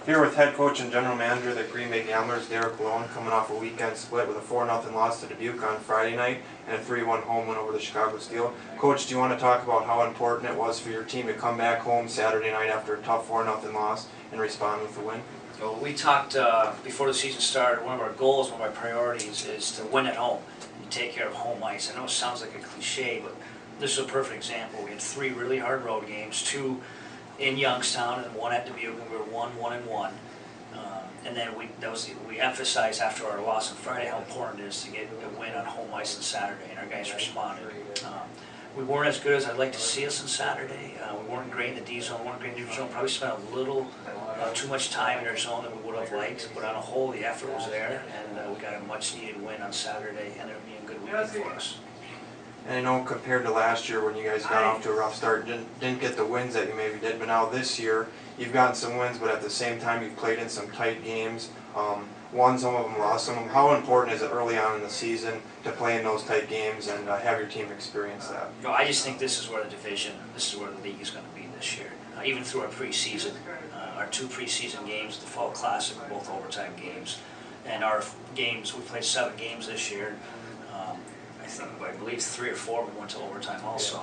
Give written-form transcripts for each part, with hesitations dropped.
Here with head coach and general manager of the Green Bay Gamblers, Derek Malone, coming off a weekend split with a 4-0 loss to Dubuque on Friday night and a 3-1 home win over the Chicago Steel. Coach, do you want to talk about how important it was for your team to come back home Saturday night after a tough 4-0 loss and respond with the win? So we talked before the season started. One of our goals, one of our priorities is to win at home and take care of home ice. I know it sounds like a cliche, but this is a perfect example. We had 3 really hard road games, 2 in Youngstown and 1 at Dubuque, and we were 1-1-1. And then we emphasized after our loss on Friday how important it is to get a win on home ice on Saturday, and our guys responded. We weren't as good as I'd like to see us on Saturday. We weren't great in the D zone, weren't great in the neutral zone. Probably spent a little too much time in our zone than we would have liked, but on a whole, the effort was there, and we got a much-needed win on Saturday, and it'll be a good weekend for us. And I know compared to last year when you guys got off to a rough start, didn't get the wins that you maybe did, but now this year you've gotten some wins, but at the same time you've played in some tight games, won some of them, lost some of them. How important is it early on in the season to play in those tight games and have your team experience that? No, I just think this is where the league is going to be this year. Even through our preseason, our 2 preseason games, the Fall Classic, were both overtime games, and our games, we played 7 games this year. I believe 3 or 4 we went to overtime also.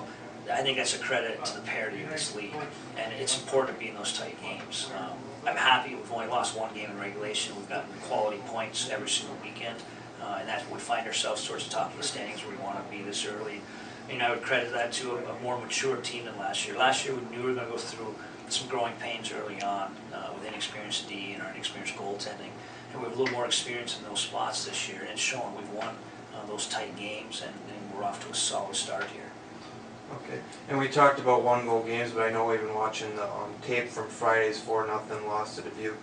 I think that's a credit to the parity of this league, and it's important to be in those tight games. I'm happy we've only lost 1 game in regulation. We've gotten quality points every single weekend, and that's we find ourselves towards the top of the standings where we want to be this early. And I would credit that to a more mature team than last year. Last year we knew we were going to go through some growing pains early on with inexperienced D and our inexperienced goaltending, and we have a little more experience in those spots this year, and it's shown. We've won those tight games, and we're off to a solid start here. Okay, and we talked about 1-goal games, but I know even watching the tape from Friday's 4-0 loss to Dubuque,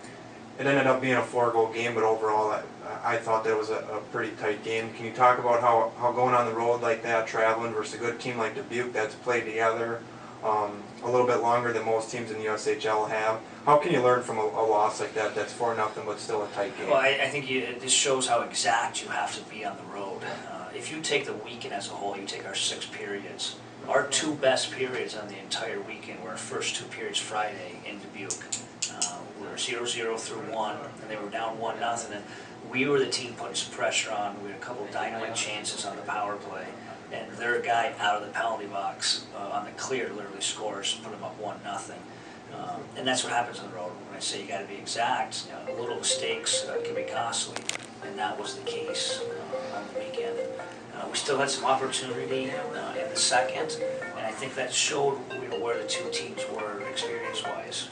it ended up being a 4-goal game, but overall I thought that was a pretty tight game. Can you talk about how going on the road like that, traveling versus a good team like Dubuque that's played together a little bit longer than most teams in the USHL have, how can you learn from a loss like that that's 4-0 but still a tight game? Well, I think this shows how exact you have to be on the road. If you take the weekend as a whole, you take our 6 periods, our 2 best periods on the entire weekend were our first 2 periods Friday in Dubuque. We were 0-0 through 1, and they were down 1-0, and we were the team putting some pressure on. We had a couple of dynamite chances on the power play, and their guy out of the penalty box on the clear literally scores, put them up 1-0. And that's what happens on the road. When I say you got to be exact, little mistakes can be costly, and that was the case on the weekend. We still had some opportunity in the second, and I think that showed where the 2 teams were experience-wise.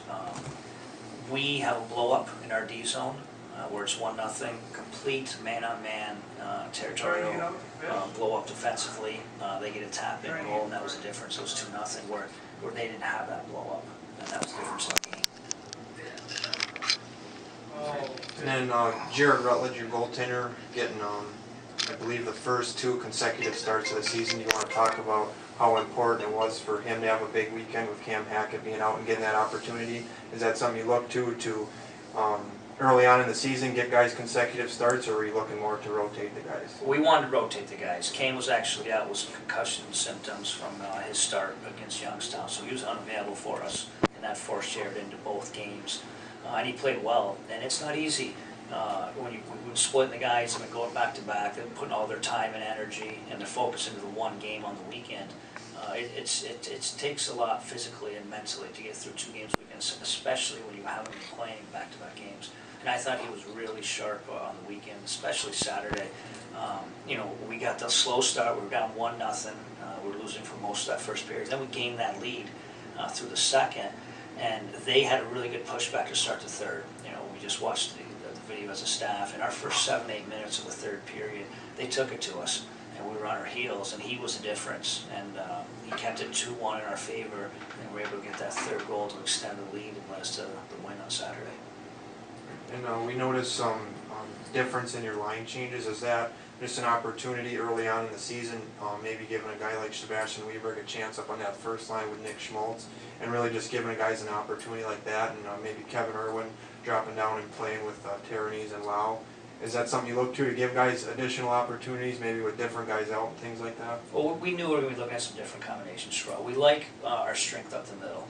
We have a blow-up in our D zone where it's 1-0, complete man-on-man territorial blow-up defensively. They get a tap-in goal, and that was the difference. It was 2-0 where they didn't have that blow-up, and that was the difference in the game. And then Jared Rutledge, your goaltender, getting I believe the first 2 consecutive starts of the season. You want to talk about how important it was for him to have a big weekend with Cam Hackett being out and getting that opportunity? Is that something you look to early on in the season get guys consecutive starts, or are you looking more to rotate the guys? We wanted to rotate the guys. Cam was actually out with some concussion symptoms from his start against Youngstown, so he was unavailable for us, and that forced Jared into both games. And he played well, and it's not easy. When we're splitting the guys and going back to back, they're putting all their time and energy and their focus into the 1 game on the weekend. It takes a lot physically and mentally to get through 2 games weekends, especially when you haven't been playing back-to-back games. And I thought he was really sharp on the weekend, especially Saturday. We got the slow start. We were down 1-0. We were losing for most of that first period. Then we gained that lead through the second, and they had a really good pushback to start the third. We just watched the video as a staff. In our first 7-8 minutes of the third period, they took it to us, and we were on our heels, and he was the difference. And he kept it 2-1 in our favor, and we were able to get that 3rd goal to extend the lead and let us to the win on Saturday. And we noticed some difference in your line changes. Is that just an opportunity early on in the season, maybe giving a guy like Sebastian Weberg a chance up on that first line with Nick Schmaltz, and really just giving guys an opportunity like that, and maybe Kevin Irwin dropping down and playing with Terranese and Lau? Is that something you look to give guys additional opportunities, maybe with different guys out and things like that? Well, we knew we were going to be looking at some different combinations. We like our strength up the middle.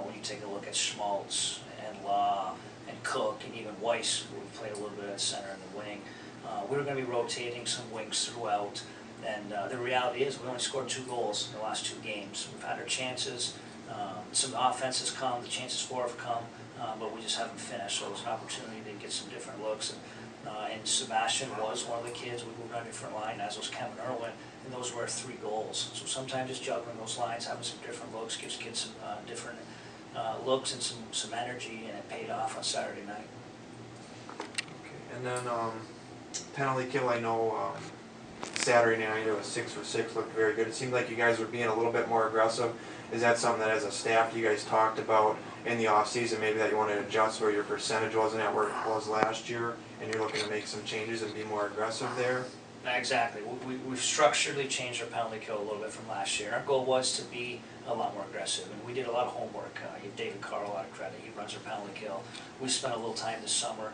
When you take a look at Schmaltz and Law and Cook, Cook, and even Weiss, who played a little bit at center in the wing. We were going to be rotating some wings throughout, and the reality is we only scored 2 goals in the last 2 games. We've had our chances, some offense has come, the chances for have come, but we just haven't finished, so it was an opportunity to get some different looks. And Sebastian was one of the kids. We moved on a different line, as was Kevin Irwin, and those were our 3 goals. So sometimes just juggling those lines, having some different looks, gives kids some different looks and some energy, and it paid off on Saturday night. Okay. And then penalty kill, I know Saturday night it was 6 for 6, looked very good. It seemed like you guys were being a little bit more aggressive. Is that something that as a staff you guys talked about in the off season, maybe that you want to adjust where your percentage wasn't at where it was last year, and you're looking to make some changes and be more aggressive there? Exactly. We've structurally changed our penalty kill a little bit from last year. Our goal was to be a lot more aggressive, and we did a lot of homework. Give David Carr a lot of credit. He runs our penalty kill. We spent a little time this summer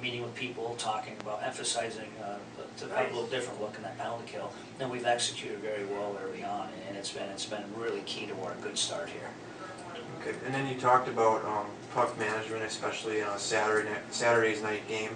meeting with people, talking about emphasizing to have a little different look in that penalty kill. And we've executed very well early on, and it's been really key to our good start here. Okay. And then you talked about puck management, especially in a Saturday's night game.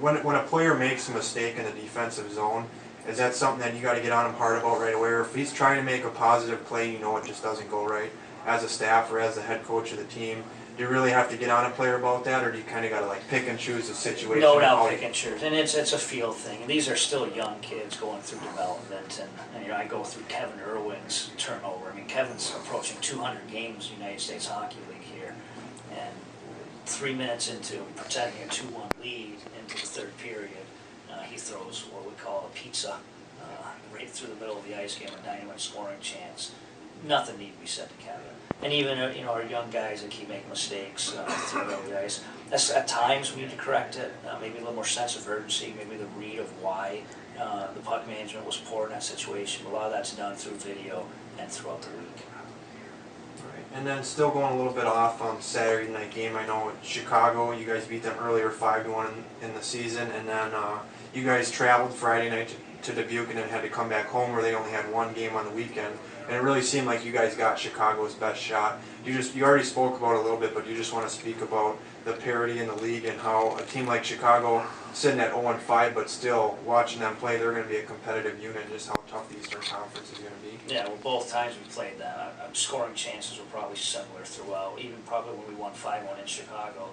When a player makes a mistake in the defensive zone, is that something that you got to get on him hard about right away? Or if he's trying to make a positive play, you know it just doesn't go right, as a staff or as the head coach of the team, do you really have to get on a player about that, or do you kind of got to like pick and choose the situation? No doubt, pick and choose, and it's a field thing. And these are still young kids going through development, and you know, I go through Kevin Irwin's turnover. I mean, Kevin's approaching 200 games in the United States Hockey League here, and 3 minutes into protecting a 2-1 lead into the third period, he throws what we call a pizza right through the middle of the ice, game, a dynamite scoring chance. Nothing need to be said to Kevin. And even you know, our young guys that keep making mistakes through the middle of the ice. At times we need to correct it. Maybe a little more sense of urgency. Maybe the read of why the puck management was poor in that situation. But a lot of that's done through video and throughout the week. Right. And then still going a little bit off on Saturday night game. I know Chicago, you guys beat them earlier 5-1 in the season, and then you guys traveled Friday night to Dubuque and then had to come back home where they only had 1 game on the weekend. And it really seemed like you guys got Chicago's best shot. You already spoke about it a little bit, but you just want to speak about the parity in the league and how a team like Chicago, sitting at 0-5, but still watching them play, they're going to be a competitive unit. Just how tough the Eastern Conference is going to be. Yeah, well, both times we played that, scoring chances were probably similar throughout. Even probably when we won 5-1 in Chicago,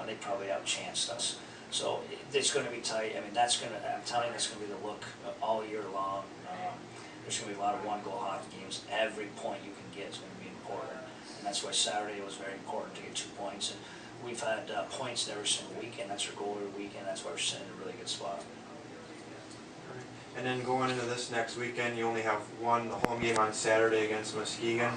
they probably outchanced us. So it's going to be tight. I mean, I'm telling you, that's going to be the look all year long. There's going to be a lot of 1-goal hockey games. Every point you can get is going to be important. And that's why Saturday was very important to get 2 points. And we've had points every single weekend. That's our goal every weekend. That's why we're sitting in a really good spot. And then going into this next weekend, you only have the home game on Saturday against Muskegon.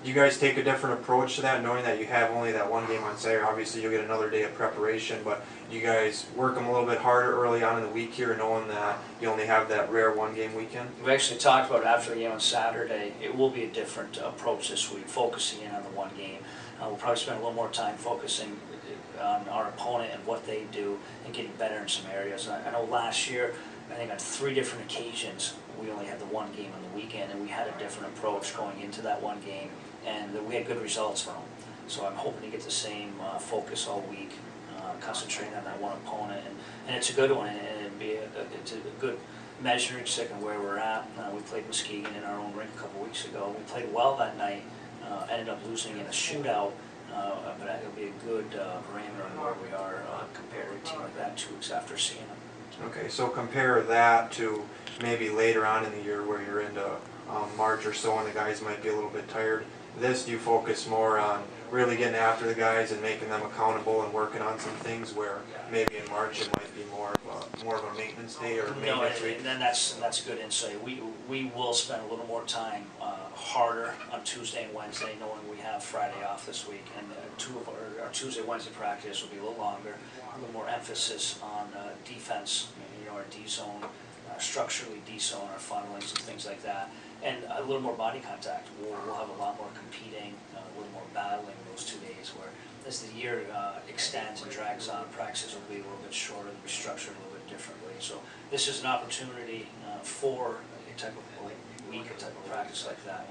Do you guys take a different approach to that, knowing that you have only that 1 game on Saturday? Obviously, you'll get another day of preparation, but you guys work them a little bit harder early on in the week here, knowing that you only have that rare 1-game weekend? We actually talked about it after the game on Saturday. It will be a different approach this week, focusing in on the 1 game. We'll probably spend a little more time focusing on our opponent and what they do and getting better in some areas. I know last year, I think on 3 different occasions, we only had the 1 game on the weekend, and we had a different approach going into that 1 game, and we had good results from them. So I'm hoping to get the same focus all week, concentrating on that 1 opponent, and it's a good one, and it's a good measuring stick on where we're at. We played Muskegon in our own rink a couple weeks ago. We played well that night, ended up losing in a shootout, but it'll be a good parameter on where we are compared to a team like that 2 weeks after seeing them. Okay, so compare that to maybe later on in the year where you're into March or so and the guys might be a little bit tired. This, do you focus more on really getting after the guys and making them accountable and working on some things where maybe in March it might be more of a maintenance day or maintenance week? No, and that's good insight. We will spend a little more time harder on Tuesday and Wednesday, knowing we have Friday off this week, and 2 of our Tuesday, Wednesday practice will be a little longer, a little more emphasis on defense, our D zone, structurally D zone, our funnelings and things like that, and a little more body contact. We'll have a lot more competing, a little more battling those 2 days, where as the year extends and drags on, practices will be a little bit shorter, they'll be structured a little bit differently. So this is an opportunity for a type of week, a type of practice like that.